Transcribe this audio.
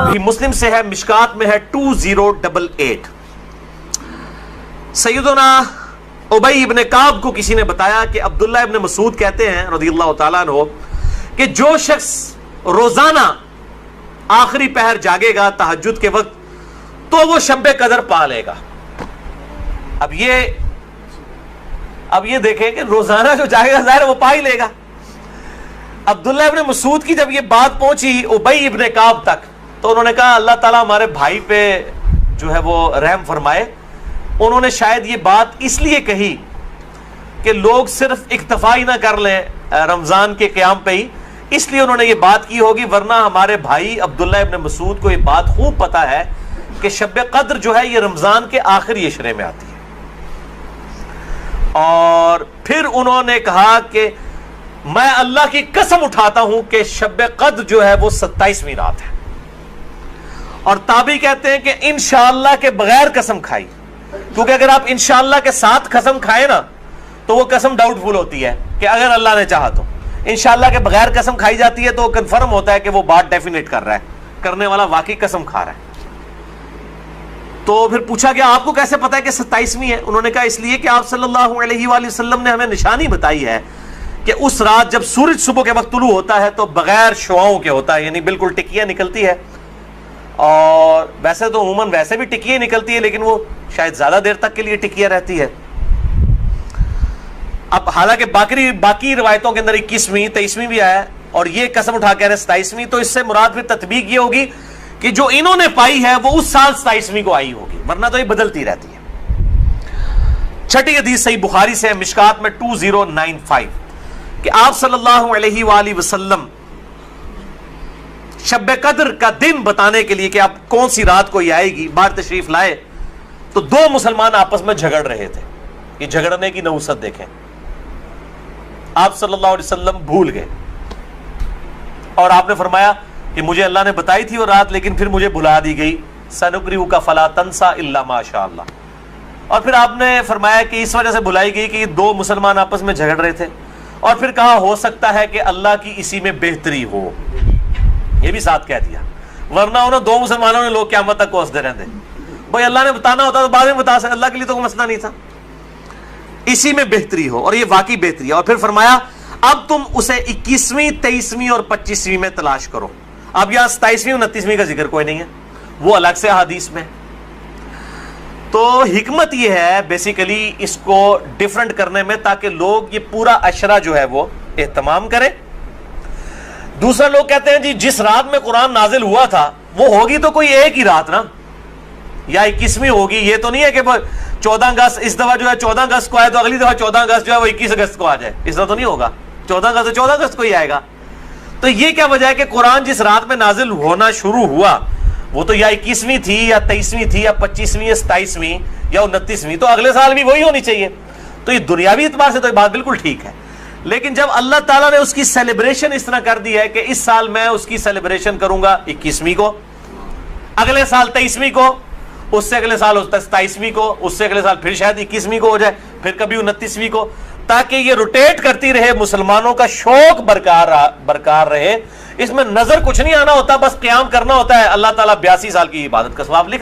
مسلم سے ہے، مشکات میں ہے 2088۔ سیدنا ابی ابن کعب کو کسی نے بتایا کہ عبداللہ ابن مسعود کہتے ہیں رضی اللہ تعالیٰ عنہ کہ جو شخص روزانہ آخری پہر جاگے گا تہجد کے وقت تو وہ شب قدر پا لے گا۔ اب یہ دیکھیں کہ روزانہ جو جاگے گا ظاہر وہ پا ہی لے گا۔ عبداللہ ابن مسعود کی جب یہ بات پہنچی ابی ابن کعب تک تو انہوں نے کہا اللہ تعالیٰ ہمارے بھائی پہ جو ہے وہ رحم فرمائے۔ انہوں نے شاید یہ بات اس لیے کہی کہ لوگ صرف اکتفا ہی نہ کر لیں رمضان کے قیام پہ ہی، اس لیے انہوں نے یہ بات کی ہوگی، ورنہ ہمارے بھائی عبداللہ ابن مسعود کو یہ بات خوب پتا ہے کہ شب قدر جو ہے یہ رمضان کے آخری عشرے میں آتی ہے۔ اور پھر انہوں نے کہا کہ میں اللہ کی قسم اٹھاتا ہوں کہ شب قدر جو ہے وہ 27ویں رات ہے، اور تابعی کہتے ہیں کہ انشاءاللہ کے بغیر قسم کھائی، کیونکہ اگر آپ انشاءاللہ کے ساتھ قسم کھائیں نا تو وہ قسم ڈاؤٹ فل ہوتی ہے کہ اگر اللہ نے چاہا تو۔ انشاءاللہ کے بغیر قسم کھائی جاتی ہے تو وہ کنفرم ہوتا ہے کہ وہ بات ڈیفینیٹ کر رہا ہے، کرنے والا واقعی قسم کھا رہا ہے۔ تو پھر پوچھا کہ آپ کو کیسے پتا ہے کہ 27ویں ہے؟ انہوں نے کہا اس لیے کہ آپ صلی اللہ علیہ وآلہ وسلم نے ہمیں نشانی بتائی ہے کہ اس رات جب سورج صبح کے وقت طلوع ہوتا ہے تو بغیر شعاؤں کے ہوتا ہے، یعنی بالکل ٹکیاں نکلتی ہے، اور ویسے تو عموماً ویسے بھی ٹکیاں نکلتی ہے لیکن وہ شاید زیادہ دیر تک کے لیے ٹکیاں رہتی ہے۔ اب حالانکہ باقی روایتوں کے اندر 21ویں 23ویں بھی آیا ہے، اور یہ قسم اٹھا کے 27ویں، تو اس سے مراد پھر تطبیق یہ ہوگی کہ جو انہوں نے پائی ہے وہ اس سال 27ویں کو آئی ہوگی، ورنہ تو یہ بدلتی رہتی ہے۔ چھٹی حدیث صحیح بخاری سے ہے، مشکات میں 2095، کہ آپ صلی اللہ علیہ وآلہ وسلم شب قدر کا دن بتانے کے لیے کہ آپ کون سی رات کو یہ آئے گی باہر تشریف لائے، تو دو مسلمان آپس میں جھگڑ رہے تھے۔ یہ جھگڑنے کی نحوست دیکھیں، آپ صلی اللہ علیہ وسلم بھول گئے اور آپ نے فرمایا کہ مجھے اللہ نے بتائی تھی وہ رات لیکن پھر مجھے بھلا دی گئی، سنقرئک فلا تنسى الا ما شاء اللہ۔ اور پھر آپ نے فرمایا کہ اس وجہ سے بھلائی گئی کہ یہ دو مسلمان آپس میں جھگڑ رہے تھے، اور پھر کہا ہو سکتا ہے کہ اللہ کی اسی میں بہتری ہو، یہ بھی ساتھ کہہ دیا، ورنہ انہوں دو مسلمانوں نے لوگ قیامت تک کوستے رہتے، بھائی اللہ نے بتانا ہوتا تو بعد میں بتا سکتے، اللہ کے لیے تو کوئی مسئلہ نہیں تھا، اسی میں بہتری ہو، اور یہ واقعی بہتری ہے۔ اور پھر فرمایا اب تم اسے 21ویں 23ویں اور 25ویں میں تلاش کرو۔ اب یہاں 27ویں 29ویں کا ذکر کوئی نہیں ہے، وہ الگ سے حدیث میں۔ تو حکمت یہ ہے بیسیکلی اس کو ڈیفرنٹ کرنے میں تاکہ لوگ یہ پورا عشرہ جو ہے وہ اہتمام کریں۔ دوسرا لوگ کہتے ہیں جی جس رات میں قرآن نازل ہوا تھا وہ ہوگی تو کوئی ایک ہی رات نا، یا 21ویں ہوگی، یہ تو نہیں ہے کہ 14 اگست اس دفعہ جو ہے 14 اگست کو آئے تو اگلی دفعہ 14 اگست جو ہے وہ 21 اگست کو آ جائے، اس طرح تو نہیں ہوگا، 14 اگست تو 14 اگست کو ہی آئے گا۔ تو یہ کیا وجہ ہے کہ قرآن جس رات میں نازل ہونا شروع ہوا وہ تو یا 21ویں تھی یا 23ویں تھی یا 25ویں یا 27ویں یا 29ویں، تو اگلے سال بھی وہی ہونی چاہیے۔ تو یہ دنیاوی اعتبار سے تو یہ بات بالکل ٹھیک ہے، لیکن جب اللہ تعالیٰ نے اس کی سیلیبریشن اس طرح کر دی ہے کہ اس سال میں اس کی سیلیبریشن کروں گا 21ویں کو، اگلے سال 23ویں کو، اس سے اگلے سال 27ویں کو، اس سے اگلے سال پھر شاید 21ویں کو ہو جائے، پھر کبھی 29ویں کو، تاکہ یہ روٹیٹ کرتی رہے، مسلمانوں کا شوق برقرار رہے۔ اس میں نظر کچھ نہیں آنا ہوتا، بس قیام کرنا ہوتا ہے۔ اللہ تعالیٰ 82 سال کی عبادت کا ثواب لکھ